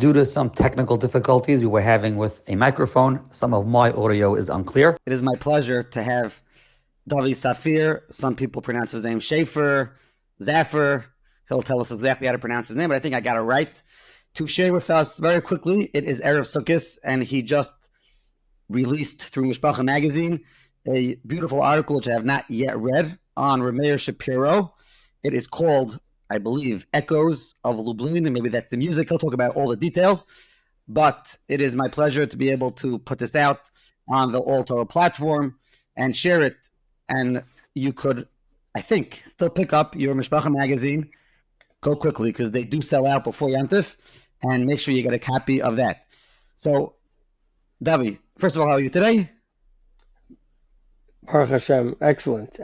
Due to some technical difficulties we were having with a microphone, some of my audio is unclear. It is my pleasure to have Dovi Safier. Some people pronounce his name Schaefer, Zaffer. He'll tell us exactly how to pronounce his name, but I think I got it right. To share with us very quickly, it is Erev Sukkot, and he just released through Mishpacha magazine a beautiful article which I have not yet read on Rav Meir Shapiro. It is called, I believe, Echoes of Lublin, and maybe that's the music. He'll talk about all the details, but it is my pleasure to be able to put this out on the All Torah platform and share it. And you could, I think, still pick up your Mishpacha magazine. Go quickly because they do sell out before Yantif, and make sure you get a copy of that. So, Davi, first of all, how are you today? Baruch Hashem, excellent.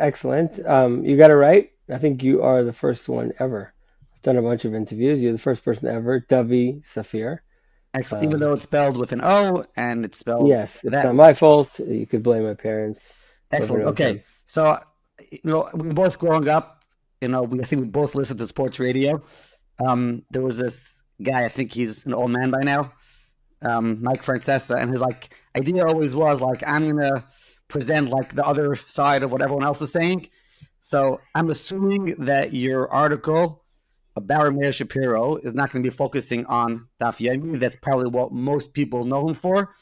You got it right. I think you are the first one ever. I've done a bunch of interviews. You're the first person ever, Dovi Safier. Excellent. Even though it's spelled with an O and it's spelled... Yes, it's not my fault. You could blame my parents. Excellent. Okay. So, we were both growing up, I think we both listened to sports radio. There was this guy, I think he's an old man by now, Mike Francesa, and his idea always was I'm going to present the other side of what everyone else is saying. So I'm assuming that your article about Rav Meir Shapiro is not going to be focusing on Daf Yomi. That's probably what most people know him for.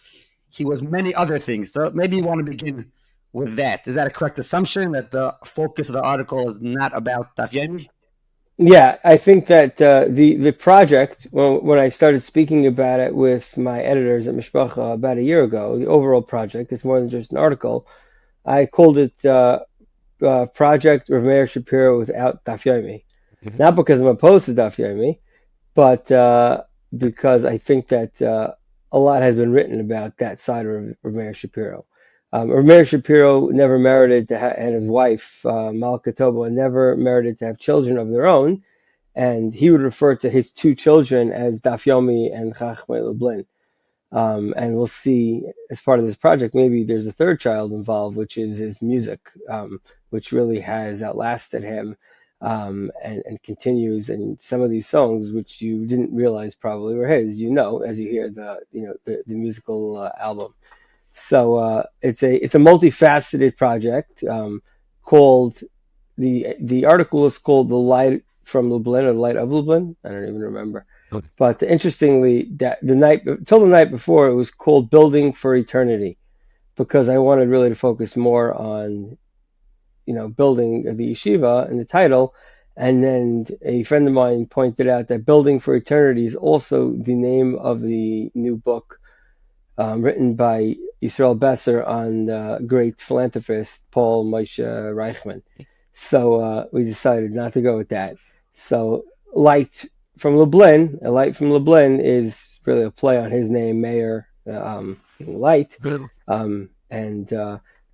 He was many other things. So maybe you want to begin with that. Is that a correct assumption that the focus of the article is not about Daf Yomi? Yeah, I think that the project, when I started speaking about it with my editors at Mishpacha about a year ago, the overall project, it's more than just an article. I called it Project Rav Meir Shapiro without Daf Yomi. Mm-hmm. Not because I'm opposed to Daf Yomi, but because I think that a lot has been written about that side of Rav Meir Shapiro. Rav Meir Shapiro never merited to have, and his wife, Malka Toba, never merited to have children of their own, and he would refer to his two children as Daf Yomi and Chachmei Lublin. And we'll see, as part of this project, maybe there's a third child involved, which is his music, which really has outlasted him and continues. And some of these songs, which you didn't realize probably were his, as you hear the musical album. So it's a multifaceted project called the article is called "The Light from Lublin" or "The Light of Lublin." I don't even remember. Okay. But interestingly, that the night before, it was called "Building for Eternity," because I wanted really to focus more on building the yeshiva in the title. And then a friend of mine pointed out that "Building for Eternity" is also the name of the new book written by Yisrael Besser on great philanthropist Paul Moshe Reichman. So we decided not to go with that. So a light from Lublin is really a play on his name, Meir, light. And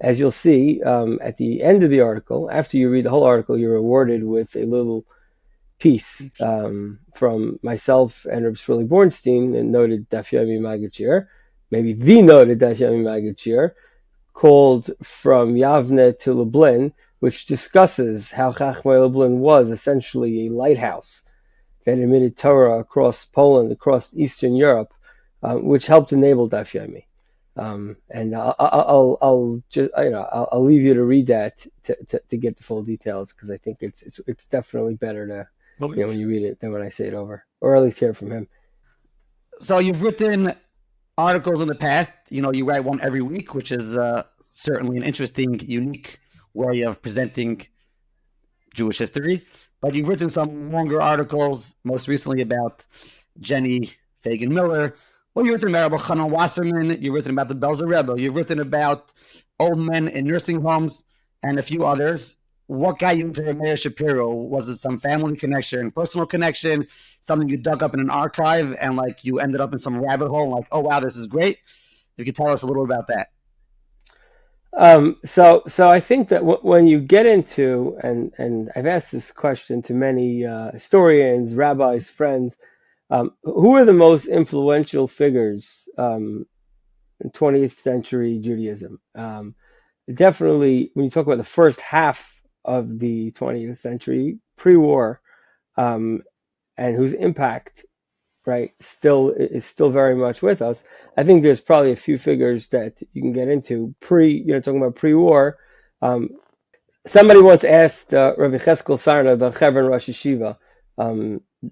as you'll see at the end of the article, after you read the whole article, you're rewarded with a little piece from myself and Reb Shirley Bornstein, and noted Daf Yomi Magachir, maybe the noted Daf Yomi Magachir, called From Yavne to Lublin, which discusses how Chachmei Lublin was essentially a lighthouse that emitted Torah across Poland, across Eastern Europe, which helped enable Daf Yomi. And I'll just I'll leave you to read that to get the full details, because I think it's definitely better to when you read it than when I say it over, or at least hear from him. So you've written articles in the past. You write one every week, which is certainly an interesting, unique way of presenting Jewish history. But you've written some longer articles, most recently about Jenny Fagan Miller. Well, you've written about Rabbi Chanan Wasserman. You've written about the Belzer Rebbe. You've written about old men in nursing homes and a few others. What got you into Rav Meir Shapiro? Was it some family connection, personal connection, something you dug up in an archive and you ended up in some rabbit hole? Oh wow, this is great. You could tell us a little about that. So I think that when you get into, and I've asked this question to many historians, rabbis, friends, who are the most influential figures in 20th century Judaism? Definitely, when you talk about the first half of the 20th century, pre-war, and whose impact right, is still very much with us. I think there's probably a few figures that you can get into talking about pre-war. Somebody once asked Rabbi Cheskel Sarna, the Chevron Rosh Yeshiva,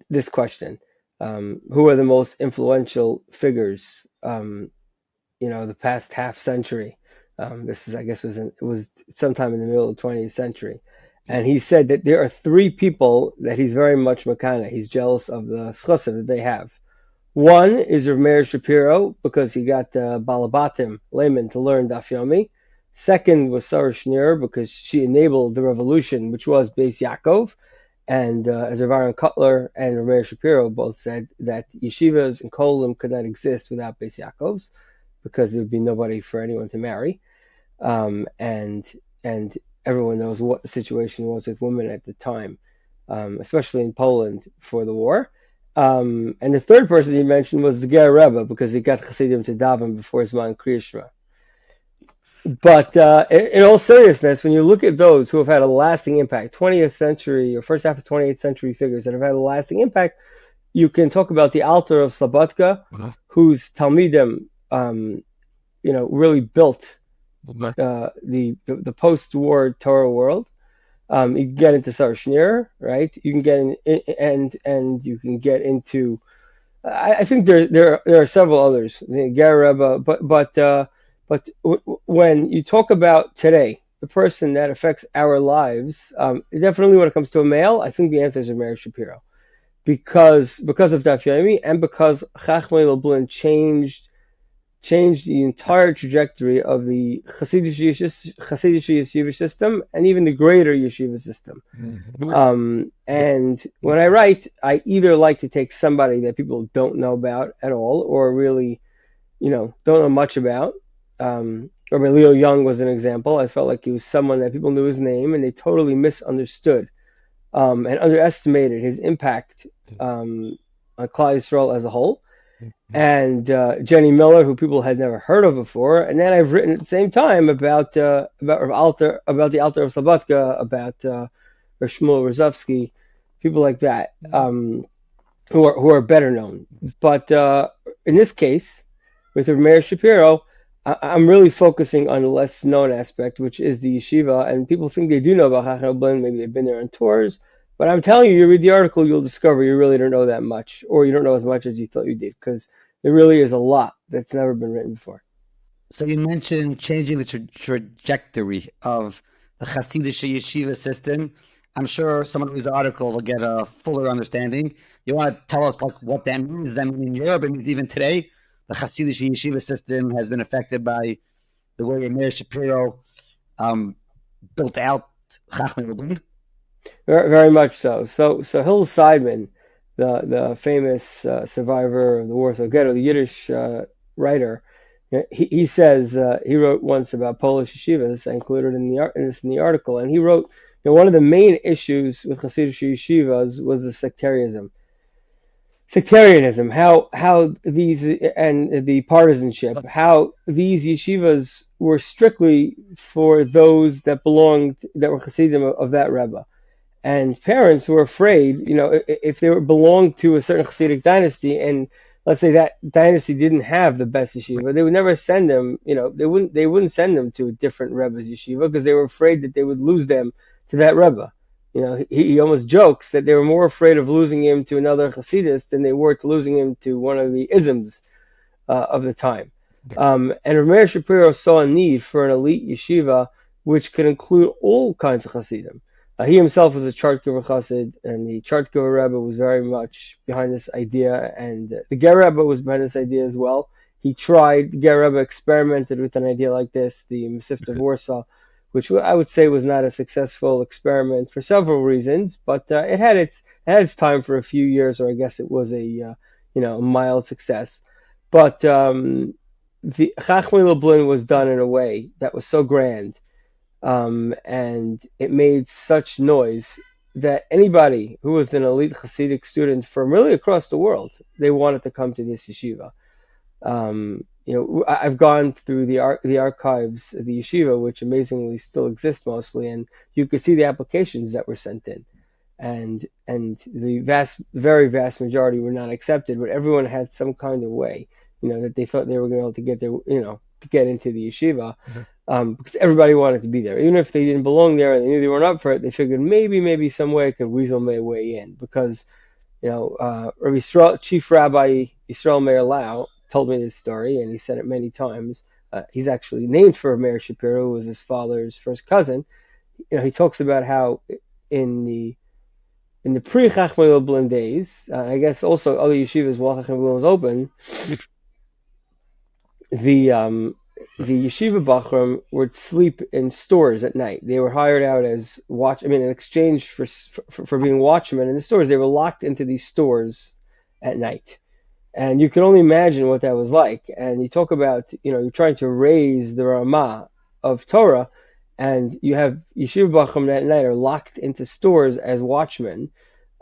this question: who are the most influential figures, the past half century? This is, I guess, it was sometime in the middle of the 20th century, and he said that there are three people that he's very much makana. He's jealous of the schusim that they have. One is Rav Meir Shapiro, because he got the Balabatim layman to learn Daf Yomi. Second was Sarah Schneer, because she enabled the revolution, which was Beis Yaakov. And as Rav Aaron Kotler and Rav Meir Shapiro both said, that yeshivas and kolim could not exist without Beis Yaakovs, because there would be nobody for anyone to marry. And everyone knows what the situation was with women at the time, especially in Poland for the war. And the third person he mentioned was the Ger Rebbe, because he got Chassidim to daven before his man Kriya Shema. But in all seriousness, when you look at those who have had a lasting impact, 20th century or first half of 20th century figures that have had a lasting impact, you can talk about the Alter of Slobodka, whose Talmidim, really built the post-war Torah world. You can get into Sarah Schneer, right? You can get in, and you can get into. I think there are several others, Ger Rebbe, but when you talk about today, the person that affects our lives, definitely when it comes to a male, I think the answer is Rav Meir Shapiro, because of Daf Yomi, and because Chachmei Lublin changed the entire trajectory of the Hasidic yeshiva system, and even the greater yeshiva system. And when I write, I either like to take somebody that people don't know about at all, or really, don't know much about. Rabbi Leo Young was an example. I felt like he was someone that people knew his name, and they totally misunderstood and underestimated his impact on Klal Yisrael as a whole. And Jenny Miller, who people had never heard of before. And then I've written at the same time about the Alter of Slobodka, about Shmuel Rozovsky, people like that, who are better known. But in this case, with Rav Meir Shapiro, I'm really focusing on the less known aspect, which is the yeshiva. And people think they do know about Chachmei Lublin, maybe they've been there on tours. But I'm telling you, you read the article, you'll discover you really don't know that much, or you don't know as much as you thought you did, because there really is a lot that's never been written before. So you mentioned changing the trajectory of the Hasidic yeshiva system. I'm sure someone who reads the article will get a fuller understanding. You want to tell us what that means? Does that mean in Europe, and even today, the Hasidic yeshiva system has been affected by the way Meir Shapiro built out Chachmei Lublin? Very, very much so. So Hill Seidman, the famous survivor of the Warsaw Ghetto, the Yiddish writer, he says he wrote once about Polish yeshivas. I included in the article, and he wrote, one of the main issues with Hasidic yeshivas was the sectarianism, how these, and the partisanship, how these yeshivas were strictly for those that were Hasidim of that Rebbe. And parents were afraid, if they belonged to a certain Hasidic dynasty, and let's say that dynasty didn't have the best yeshiva, they would never send them, they wouldn't send them to a different Rebbe's yeshiva, because they were afraid that they would lose them to that Rebbe. He almost jokes that they were more afraid of losing him to another Hasidist than they were to losing him to one of the isms of the time. And Rav Meir Shapiro saw a need for an elite yeshiva which could include all kinds of Hasidim. He himself was a Chartkover Chassid, and the Chartkover Rebbe was very much behind this idea, and the Ger Rebbe was behind this idea as well. The Ger Rebbe experimented with an idea like this, the Masifta of Warsaw, which I would say was not a successful experiment for several reasons, but it had its time for a few years, or I guess it was a mild success. But the Chachmei Lublin was done in a way that was so grand, and it made such noise that anybody who was an elite Hasidic student from really across the world, they wanted to come to this yeshiva. I've gone through the archives of the yeshiva, which amazingly still exist mostly, and you could see the applications that were sent in. and the very vast majority were not accepted, but everyone had some kind of way, that they thought they were going to be able to get there, to get into the yeshiva, because everybody wanted to be there, even if they didn't belong there and they knew they weren't up for it. They figured maybe some way I could weasel my way in, because Chief Rabbi Yisrael Meir Lau told me this story, and he said it many times. He's actually named for Meir Shapiro, who was his father's first cousin. He talks about how in the pre-Chachmei Lublin days, I guess also other yeshivas while Chachmei Lublin was open, the yeshiva bachram would sleep in stores at night. They were hired out as in exchange for being watchmen in the stores. They were locked into these stores at night. And you can only imagine what that was like. And you talk about, you're trying to raise the Ramah of Torah, and you have yeshiva bachram that night are locked into stores as watchmen,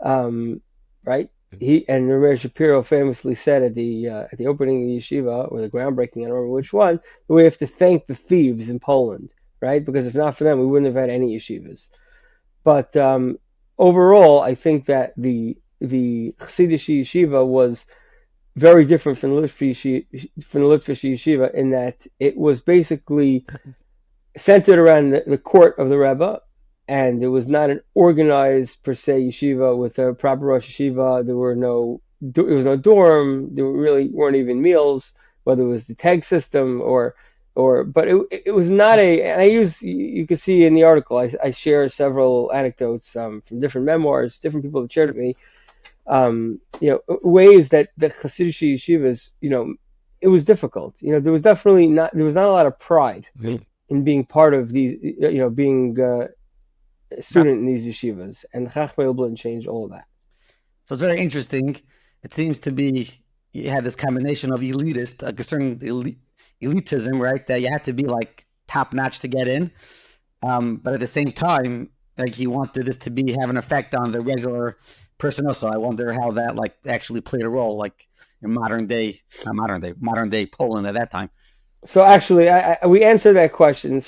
right? Rabbi Meir Shapiro famously said at the opening of the yeshiva, or the groundbreaking, I don't remember which one, that we have to thank the thieves in Poland, right? Because if not for them, we wouldn't have had any yeshivas. But overall, I think that the Chassidish yeshiva was very different from the Litvish yeshiva, in that it was basically centered around the court of the Rebbe, and it was not an organized per se yeshiva with a proper Rosh Yeshiva. There was no dorm. There really weren't even meals, whether it was the tag system but it was not you can see in the article, I share several anecdotes from different memoirs, different people have shared with me, ways that the Hasidic yeshivas, it was difficult. There was not a lot of pride in being part of these, being a student in these yeshivas, and Chachmei Lublin changed all of that. So it's very interesting. It seems to be, you had this combination of a certain elitism, right? That you had to be like top notch to get in. But at the same time, like, he wanted this to have an effect on the regular person also. I wonder how that actually played a role, like in modern day Poland at that time. So actually, we answered that question.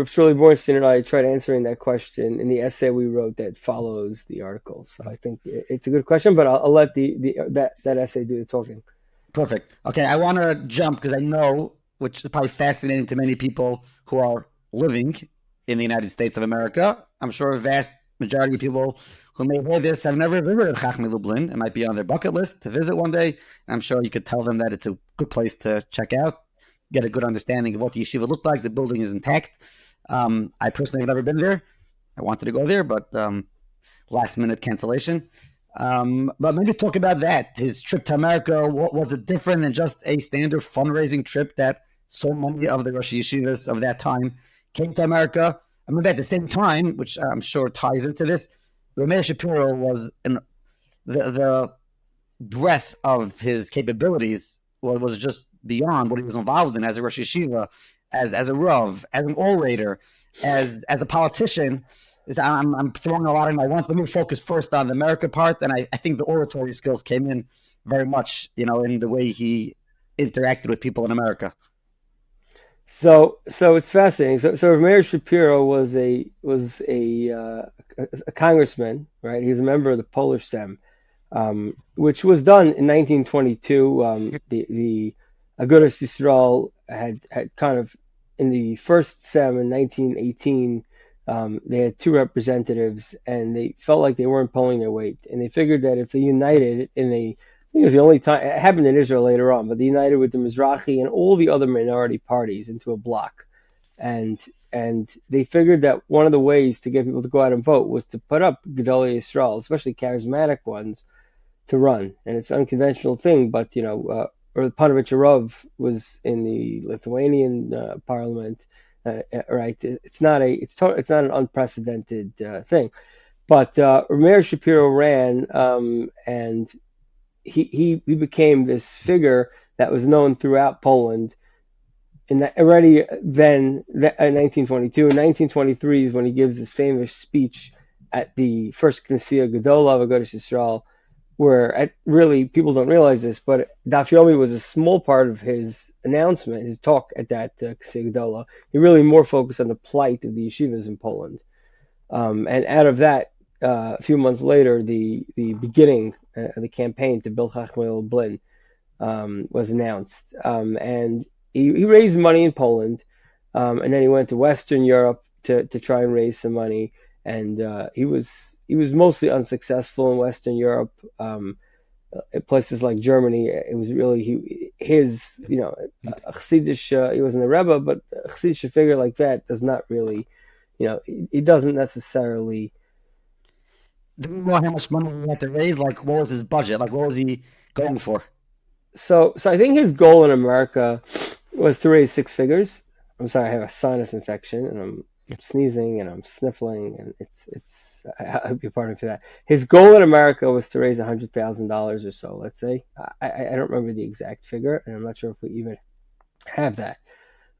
Shirley Bornstein and I tried answering that question in the essay we wrote that follows the article. So I think it's a good question, but I'll let that essay do the talking. Perfect. Okay, I want to jump, because I know, which is probably fascinating to many people who are living in the United States of America. I'm sure a vast majority of people who may hear this have never visited Chachmei Lublin. It might be on their bucket list to visit one day. And I'm sure you could tell them that it's a good place to check out, get a good understanding of what the yeshiva looked like. The building is intact. I personally have never been there. I wanted to go there, but last minute cancellation. But maybe talk about that. His trip to America, what was it different than just a standard fundraising trip that so many of the Rosh Yeshivas of that time came to America? I mean, at the same time, which I'm sure ties into this, Rav Meir Shapiro was the breadth of his capabilities was just beyond what he was involved in as a Rosh Yeshiva, as a Rav, as an orator, as a politician. I'm throwing a lot in my once, but let me focus first on the America part. And I think the oratory skills came in very much, in the way he interacted with people in America. So it's fascinating. So Rav Meir Shapiro was a congressman, right? He was a member of the Polish Sem, which was done in 1922. The Agudas Yisrael had kind of, in the first Sem in 1918, they had two representatives, and they felt like they weren't pulling their weight, and they figured that if they united I think it was the only time, it happened in Israel later on, but they united with the Mizrahi and all the other minority parties into a bloc, and they figured that one of the ways to get people to go out and vote was to put up Gedolei Yisrael, especially charismatic ones, to run. And it's an unconventional thing, but or Panovich Rav was in the Lithuanian parliament, right? It's not an unprecedented thing. But Rav Meir Shapiro ran, and he became this figure that was known throughout Poland. And that already then, in 1922, in 1923 is when he gives his famous speech at the first Knessia Gedola of Agudas Yisrael, where really people don't realize this, but Daf Yomi was a small part of his announcement, his talk at that Knessia Gedola. He really more focused on the plight of the yeshivas in Poland, and out of that a few months later, the beginning of the campaign to build Chachmei Lublin was announced, and he raised money in Poland, and then he went to Western Europe to try and raise some money, and he was mostly unsuccessful in Western Europe. In places like Germany, it was really his a Chassidish. He wasn't a Rebbe, but a Chassidish figure like that does not really, he doesn't necessarily. Do you know how much money he had to raise? Like, what was his budget? Like, what was he going for? So I think his goal in America was to raise six figures. I'm sorry, I have a sinus infection and I'm sneezing and I'm sniffling, and I hope you're pardon me for that. His goal in America was to raise $100,000 or so, let's say. I don't remember the exact figure, and I'm not sure if we even have that.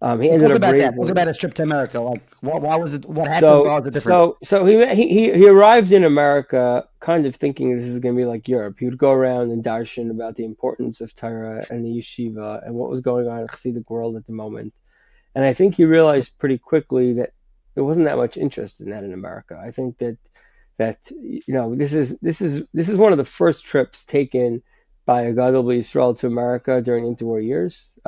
He ended up raising. Talk about his trip to America. Like, why was it? What happened? Why was it different? So he arrived in America kind of thinking this is going to be like Europe. He would go around and darshan about the importance of Torah and the yeshiva and what was going on in the Chassidic world at the moment. And I think he realized pretty quickly that there wasn't that much interest in that in America. I think that this is one of the first trips taken by a Gadol B'Yisrael to America during interwar years.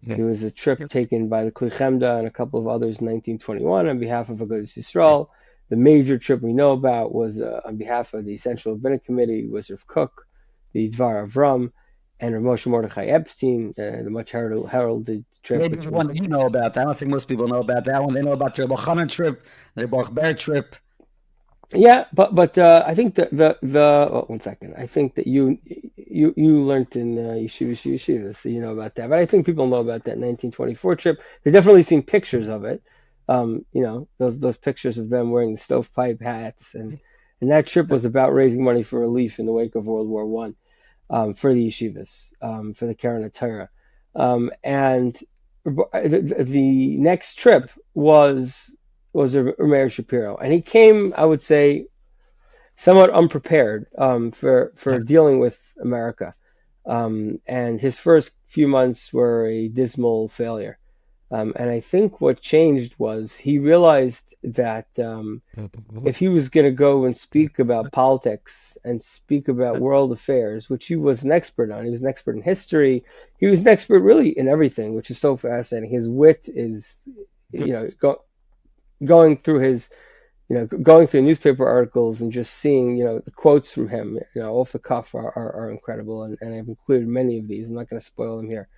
It was a trip taken by the Kli Chemda and a couple of others in 1921 on behalf of Agudas Yisrael. The major trip we know about was on behalf of the Central Rabbinic Committee, was Rav Kook, the Dvar Avram, and Rav Moshe Mordechai Epstein, the much heralded trip. Maybe the one that you know about. I don't think most people know about that one. They know about the Rabbi trip, the Baruch Ber trip. Yeah, but I think one second. I think that you learned in Yeshivas, so you know about that. But I think people know about that 1924 trip. They've definitely seen pictures of it. Those pictures of them wearing the stovepipe hats, and that trip was about raising money for relief in the wake of World War I, for the yeshivas, for the Keren HaTorah. And the next trip was Rav Meir Shapiro, and he came, I would say, somewhat unprepared for dealing with America, and his first few months were a dismal failure. And I think what changed was he realized that if he was going to go and speak about politics and speak about world affairs, which he was an expert on, he was an expert in history, he was an expert really in everything, which is so fascinating. His wit is, going through newspaper articles and just seeing, the quotes from him, off the cuff are incredible. And I've included many of these. I'm not going to spoil them here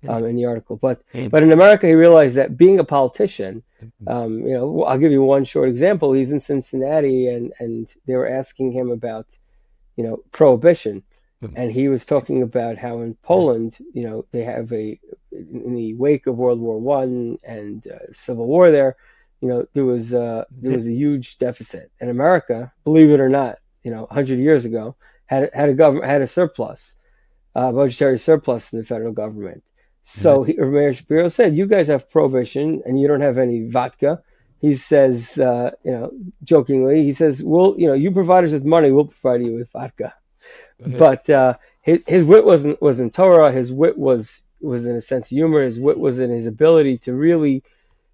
in the article. But in America, he realized that being a politician, I'll give you one short example. He's in Cincinnati and they were asking him about, prohibition. And he was talking about how in Poland, they have in the wake of World War I and Civil War there, there was a huge deficit, and America, believe it or not, 100 years ago, had a surplus, budgetary surplus in the federal government. So Rav Meir Shapiro said, "You guys have prohibition, and you don't have any vodka." He says, jokingly, he says, "Well, you provide us with money, we'll provide you with vodka." But his wit was in Torah. His wit was in a sense of humor. His wit was in his ability to really.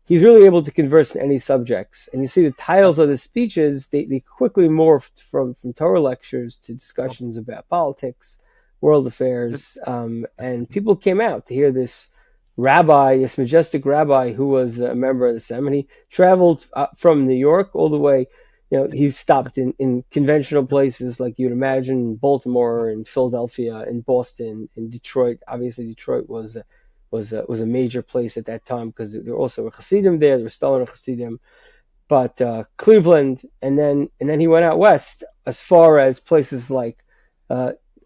He's really able to converse in any subjects. And you see the titles of the speeches, they quickly morphed from Torah lectures to discussions about politics, world affairs, and people came out to hear this majestic rabbi who was a member of the Sem, and he traveled from New York all the way. He stopped in conventional places like you'd imagine, in Baltimore, in Philadelphia, in Boston, in Detroit. Obviously, Detroit was a major place at that time because there also were Hasidim there. There were Stoner Hasidim, but Cleveland, and then he went out west as far as places like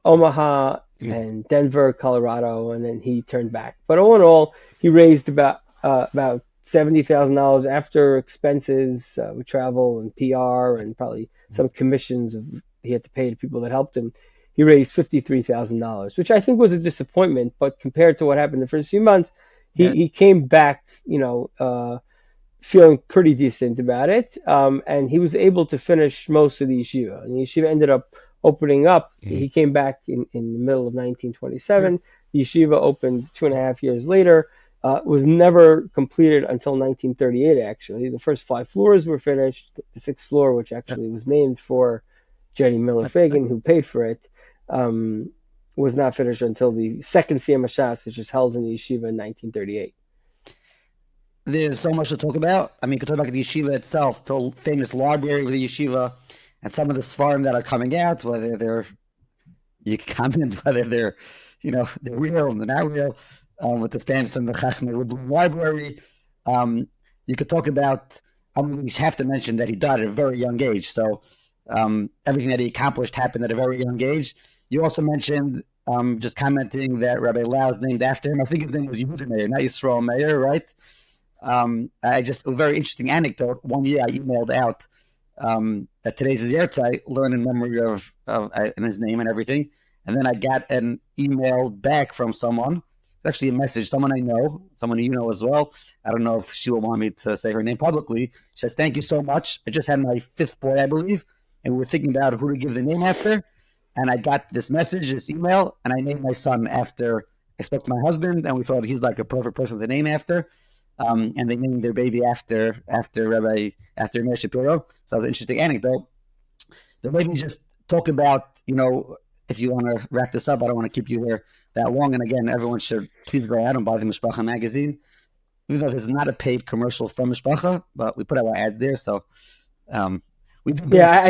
Omaha and Denver, Colorado, and then he turned back. But all in all, he raised about $70,000 after expenses with travel and PR and probably some commissions he had to pay to people that helped him. He raised $53,000, which I think was a disappointment. But compared to what happened the first few months, he came back, feeling pretty decent about it. And he was able to finish most of the yeshiva. And the yeshiva ended up opening up. He came back in the middle of 1927. The yeshiva opened 2.5 years later. was never completed until 1938, actually. The first 5 floors were finished. The 6th floor, which actually was named for Jenny Miller Fagan, who paid for it, was not finished until the second Siyam HaShas, which was held in the yeshiva in 1938. There's so much to talk about. I mean, you could talk about the yeshiva itself, the famous library with the yeshiva, and some of the svarim that are coming out, whether they're, you can comment whether they're, they're real and they're not real, with the stamps from the Chachmei Lublin library. You could talk about, we have to mention that he died at a very young age. So everything that he accomplished happened at a very young age. You also mentioned, just commenting, that Rabbi Lau is named after him. I think his name was Yehuda Meir, not Yisrael Meir, right? A very interesting anecdote. One year I emailed out at today's Zertzai, learn in memory of and his name and everything. And then I got an email back from someone. It's actually a message, someone I know, someone you know as well. I don't know if she will want me to say her name publicly. She says, "Thank you so much. I just had my 5th boy, I believe, and we were thinking about who to give the name after. And I got this message, this email, and I named my son after, I spoke to my husband, and we thought he's like a perfect person to name after. And they named their baby after Rabbi Meir Shapiro. So it was an interesting anecdote. But maybe just talk about, if you want to wrap this up, I don't want to keep you here that long. And again, everyone should please go out and buy the Mishpacha magazine. Even though this is not a paid commercial from Mishpacha, but we put our ads there. So we do. Yeah,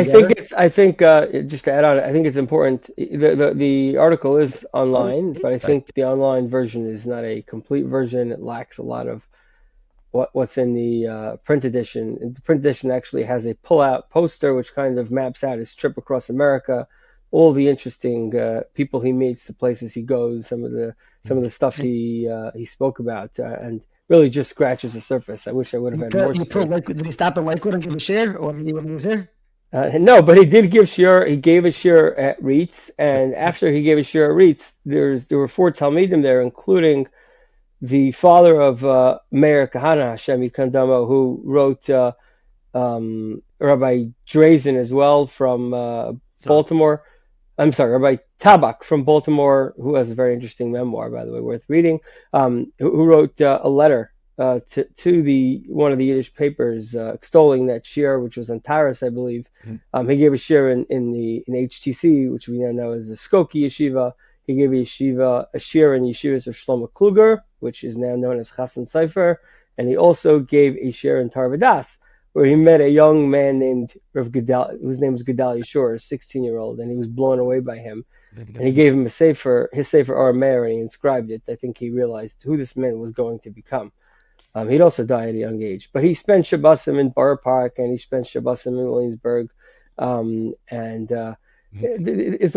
I think just to add on, I think it's important. The article is online, but I think the online version is not a complete version. It lacks a lot of what's in the print edition. The print edition actually has a pull-out poster which kind of maps out his trip across America, all the interesting people he meets, the places he goes, some of the stuff he spoke about, and really just scratches the surface. I wish I would have had more space. Did he stop in Lakewood and give a share, or when he was there? No, but he did give shir. He gave a shir at Reitz, and after he gave a shir at Reitz, there were 4 Talmidim there, including the father of Meir Kahana, Hashem Yikam Damo, who wrote Rabbi Drazen as well from Baltimore. I'm sorry, Rabbi Tabak from Baltimore, who has a very interesting memoir, by the way, worth reading, who wrote a letter to one of the Yiddish papers extolling that shir, which was on Taras, I believe. He gave a shir in HTC, which we now know as the Skokie Yeshiva. He gave a shir in Yeshivas of Shlomo Kluger, which is now known as Chassan Sofer, and he also gave a shir in Tarvadas, where he met a young man named Rav Gedal, whose name was Gedal Yeshur, a 16-year-old, and he was blown away by him. And he gave him his sefer Meir, and he inscribed it. I think he realized who this man was going to become. He'd also died at a young age, but he spent Shabbosim in Borough Park, and he spent Shabbosim in Williamsburg, it's there's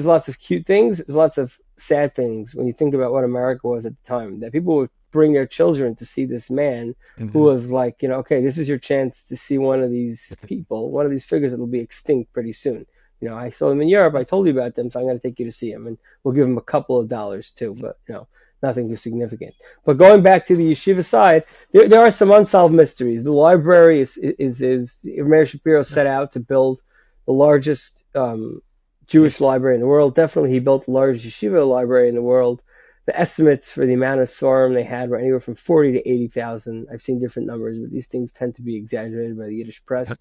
lots of cute things, there's lots of sad things when you think about what America was at the time, that people would bring their children to see this man who was like, okay, this is your chance to see one of these people, one of these figures that will be extinct pretty soon. I saw them in Europe, I told you about them, so I'm going to take you to see them, and we'll give them a couple of dollars too, but nothing too significant. But going back to the yeshiva side, there are some unsolved mysteries. The library is Rav Meir Shapiro set out to build the largest Jewish library in the world. Definitely, he built the largest yeshiva library in the world. The estimates for the amount of svarim they had were anywhere from 40 to 80,000. I've seen different numbers, but these things tend to be exaggerated by the Yiddish press.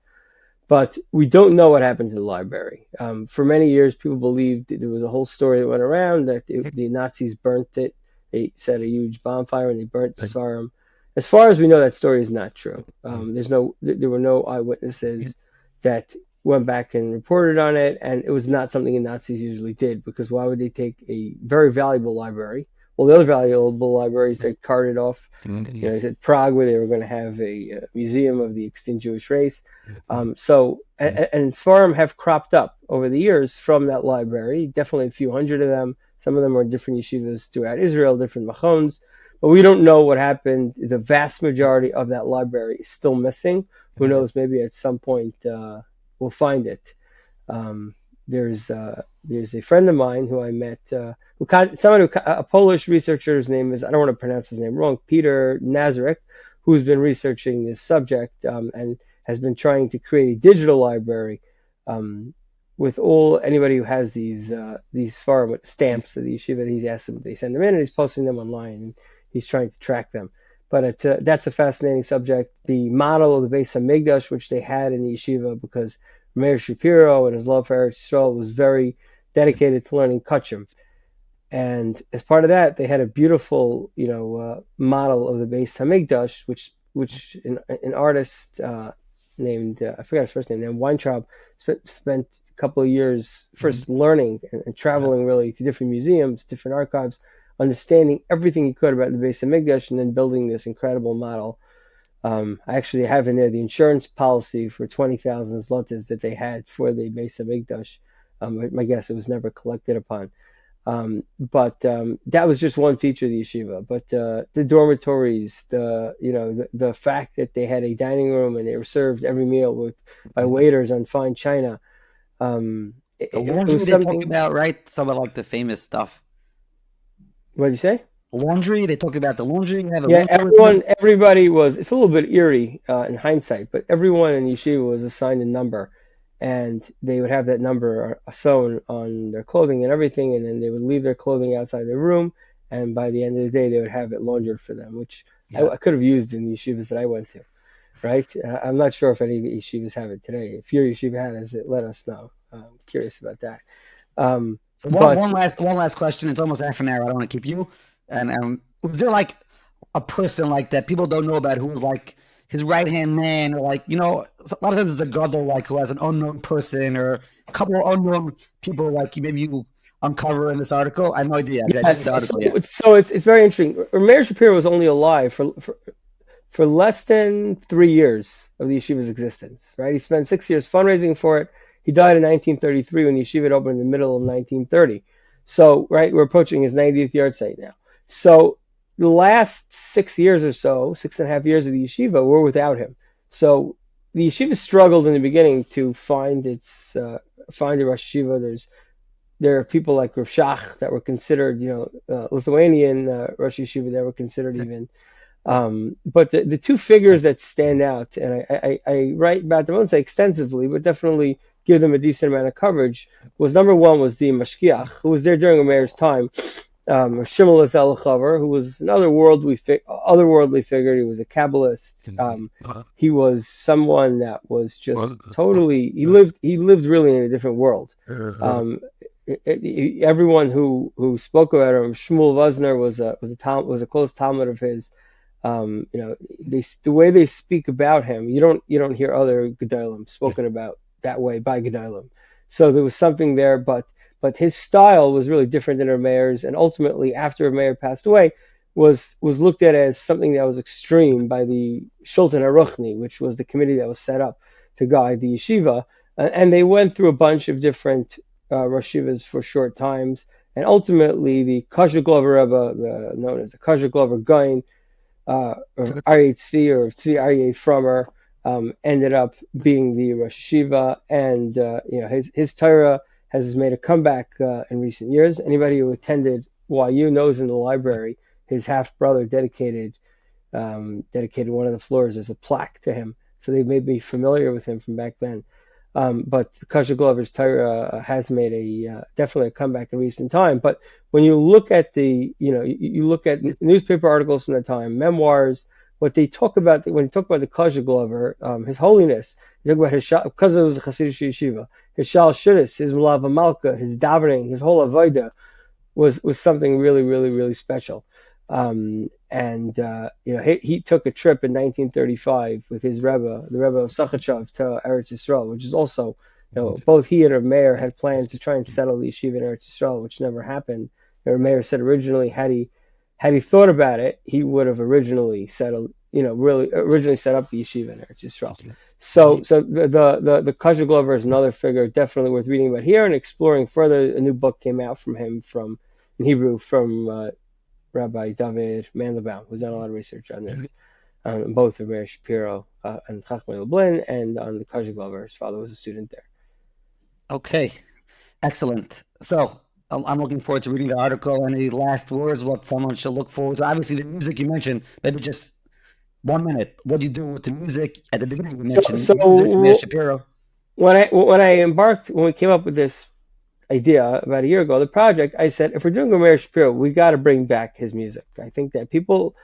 But we don't know what happened to the library. For many years, people believed there was a whole story that went around that the Nazis burnt it. They set a huge bonfire and they burnt the svarim. As far as we know, that story is not true. There were no eyewitnesses that went back and reported on it, and it was not something the Nazis usually did, because why would they take a very valuable library? Well, the other valuable libraries, they carted off. At Prague, where they were going to have a museum of the extinct Jewish race. And Svarim have cropped up over the years from that library, definitely a few hundred of them. Some of them are different yeshivas throughout Israel, different machons. But we don't know what happened. The vast majority of that library is still missing. Who knows, maybe at some point we'll find it. There's a friend of mine who I met, a Polish researcher. His name is, I don't want to pronounce his name wrong, Peter Nazarek, who's been researching this subject and has been trying to create a digital library with anybody who has these farm with stamps of the yeshiva. He's asked them, they send them in, and he's posting them online, and he's trying to track them. But that's a fascinating subject. The model of the Beis Hamikdash, which they had in the yeshiva, because Meir Shapiro and his love for Eretz Yisrael was very dedicated to learning kachim. And as part of that, they had a beautiful, model of the Beis Hamikdash, which an artist named I forgot his first name, named Weintraub, spent a couple of years first learning and traveling really to different museums, different archives, understanding everything he could about the Beis Hamikdash, and then building this incredible model. I actually have in there the insurance policy for 20,000 zlotys that they had for the Beis Hamikdash. My guess it was never collected upon. But that was just one feature of the yeshiva. But the dormitories, the fact that they had a dining room and they were served every meal by waiters on fine china. The laundry they talk about, right? Some of like the famous stuff. What did you say? Laundry. They talk about the laundry. Everybody was. It's a little bit eerie in hindsight, but everyone in yeshiva was assigned a number. And they would have that number sewn on their clothing and everything, and then they would leave their clothing outside their room, and by the end of the day, they would have it laundered for them, which I could have used in the yeshivas that I went to, right? I'm not sure if any of the yeshivas have it today. If your yeshiva has it, let us know. I'm curious about that. So one last question. It's almost half an hour. I don't want to keep you. And was there like a person like that people don't know about who was like his right-hand man, or like, a lot of times there's a gadol like who has an unknown person or a couple of unknown people like maybe you uncover in this article? I have no idea. Yes, so it's very interesting. Meir Shapiro was only alive for less than 3 years of the yeshiva's existence, right? He spent 6 years fundraising for it. He died in 1933 when the yeshiva opened in the middle of 1930. So, right, we're approaching his 90th yard site now. So the last 6 years or so, 6.5 years of the yeshiva, were without him. So the yeshiva struggled in the beginning to find a Rosh Yeshiva. There are people like Rav Shach that were considered, Lithuanian Rosh Yeshiva that were considered even. But the two figures that stand out, and I write about them, I won't say extensively, but definitely give them a decent amount of coverage, was number one was the Mashkiach, who was there during Meir's time. Shimon El-Chavar, who was an otherworldly figure. He was a Kabbalist. He was someone that was just totally. He lived really in a different world. Everyone who spoke about him, Shmuel Vosner was a close talmid of his. The way they speak about him, you don't hear other gedolim spoken about that way by gedolim. So there was something there, but his style was really different than Rav Meir's, and ultimately, after Rav Meir passed away, was looked at as something that was extreme by the Shulchan Aruchni, which was the committee that was set up to guide the yeshiva, and they went through a bunch of different Rosh Yeshivas for short times, and ultimately the Kasher Glover Rebbe, known as the Kasher Glover Gaon, Aryeh Tzvi or Tzvi Aryeh Frommer, ended up being the Rosh Yeshiva, and his Torah has made a comeback in recent years. Anybody who attended YU knows in the library, his half brother dedicated one of the floors as a plaque to him. So they made me familiar with him from back then. But Kasher Glover's Torah has made definitely a comeback in recent time. But when you look at you look at newspaper articles from the time, memoirs, what they talk about when you talk about the Kasher Glover, His Holiness, you talk about his because it was a Hasidic yeshiva, his Shal Shudis, his Malava Malka, his davening, his whole avodah was something really, really, really special. He took a trip in 1935 with his Rebbe, the Rebbe of Sachachav, to Eretz Yisrael, which is also, both he and Rav Meir had plans to try and settle the yeshiva in Eretz Yisrael, which never happened. Rav Meir said originally, had he thought about it, he would have originally settled, originally set up the yeshiva in Eretz Yisrael. So the Kasher Glover is another figure definitely worth reading about here and exploring further. A new book came out from him in Hebrew from Rabbi David Mandelbaum, who's done a lot of research on this, both Rabbi Meir Shapiro and Chachmei Lublin, and on the Kasher Glover. His father was a student there. Okay, excellent. So I'm looking forward to reading the article. Any last words, what someone should look forward to? Obviously, the music you mentioned, maybe just 1 minute. What do you do with the music? At the beginning, you mentioned music, Meir Shapiro. when we came up with this idea about a year ago, the project, I said, if we're doing Rav Meir Shapiro, we got to bring back his music. I think that people,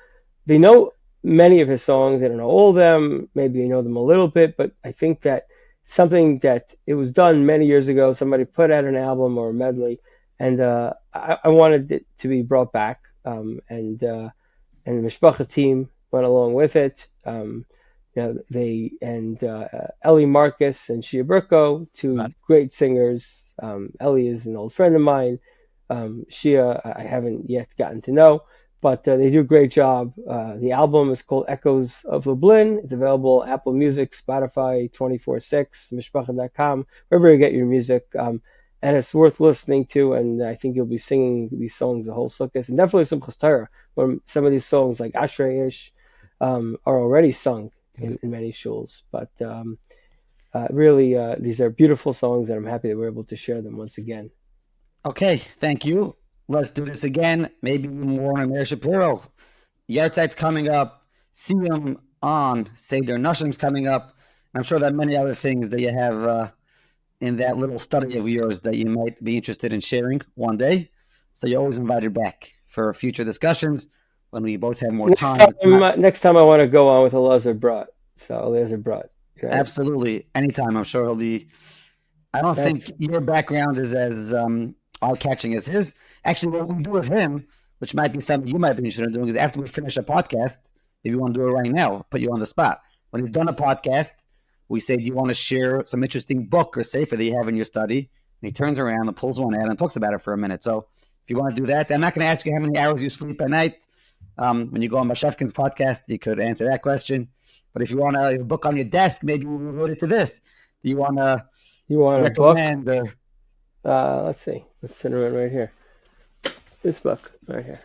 they know many of his songs. They don't know all of them. Maybe they know them a little bit, but I think that something that it was done many years ago, somebody put out an album or a medley, and I wanted it to be brought back. And the Mishpacha team went along with it. They and Ellie Marcus and Shia Burko, two great singers. Ellie is an old friend of mine. Shia, I haven't yet gotten to know, but they do a great job. The album is called Echoes of Lublin. It's available on Apple Music, Spotify, 24/6, mishpacha.com, wherever you get your music. And it's worth listening to, and I think you'll be singing these songs the whole sukkah. And definitely some Torah, where some of these songs like Ashrei Ish are already sung in many shuls. But really, these are beautiful songs, and I'm happy that we're able to share them once again. Okay, thank you. Let's do this again. Maybe more on Meir Shapiro. Yartzeit's coming up. See him on Seder Nashim's coming up. I'm sure there are many other things that you have in that little study of yours that you might be interested in sharing one day. So you're always invited back for future discussions when we both have more time. Next time I want to go on with Elazar Brat. So Elazar Brat. Right? Absolutely. Anytime. I'm sure he'll be. I don't think your background is as eye-catching as his. Actually, what we do with him, which might be something you might be interested in doing, is after we finish a podcast, if you want to do it right now, put you on the spot. When he's done a podcast, we say, do you want to share some interesting book or sefer that you have in your study? And he turns around and pulls one out and talks about it for a minute. So if you want to do that, I'm not going to ask you how many hours you sleep at night. When you go on Mashevkin's podcast, you could answer that question. But if you want a book on your desk, maybe you relate it to this. Do you want to recommend a book? Let's see. Let's send it right here. This book right here.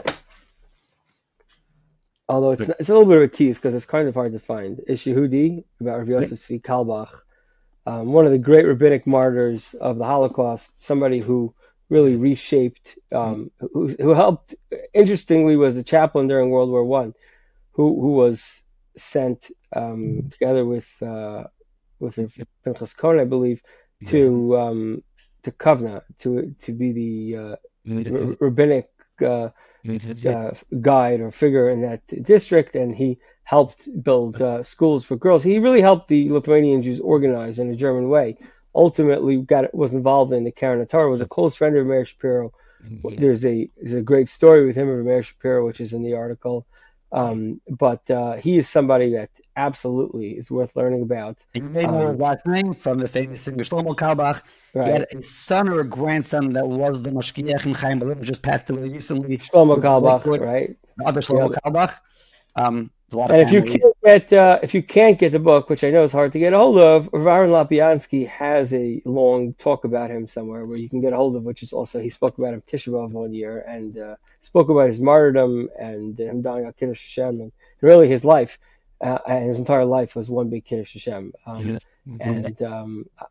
Although it's a little bit of a tease because it's kind of hard to find. It's Yehudi about Rav Yosef Tzvi Kalbach, one of the great rabbinic martyrs of the Holocaust, somebody who really reshaped, who helped, interestingly, was the chaplain during World War I, who was sent together with Pinchas Cohen, I believe, to Kovna to be the rabbinic guide or figure in that district, and he helped build schools for girls. He really helped the Lithuanian Jews organize in a German way. Ultimately, was involved in the Karen Torah, was a close friend of Meir Shapiro. There's a great story with him of Meir Shapiro, which is in the article. But he is somebody that absolutely is worth learning about. And you may know his last name from the famous singer Shlomo Kalbach. Right. He had a son or a grandson that was the Mashgiach in Chaim Berlin, who just passed away recently. Shlomo Kalbach, right? The other Shlomo Kalbach. And if you can't get the book, which I know is hard to get a hold of, Aaron Lapiansky has a long talk about him somewhere where you can get a hold of, which is also, he spoke about him Tisha B'Av one year and spoke about his martyrdom and him dying on Kiddush Hashem and really his life. And his entire life was one big Kiddush Hashem.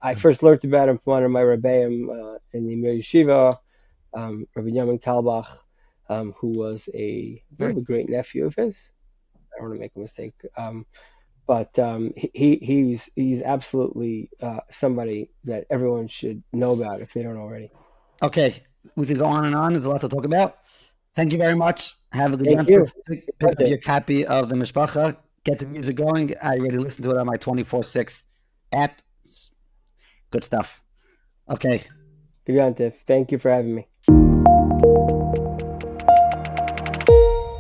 I first learned about him from one of my Rebbeim in the Mir Yeshiva, Rabbi Yamin Kalbach, who was a really great nephew of his. I don't want to make a mistake. But he's absolutely somebody that everyone should know about if they don't already. Okay. We could go on and on. There's a lot to talk about. Thank you very much. Have a good one. Pick up your copy of the Mishpacha. Get the music going. I already listened to it on my 24/6 app. Good stuff. Okay. Thank you for having me.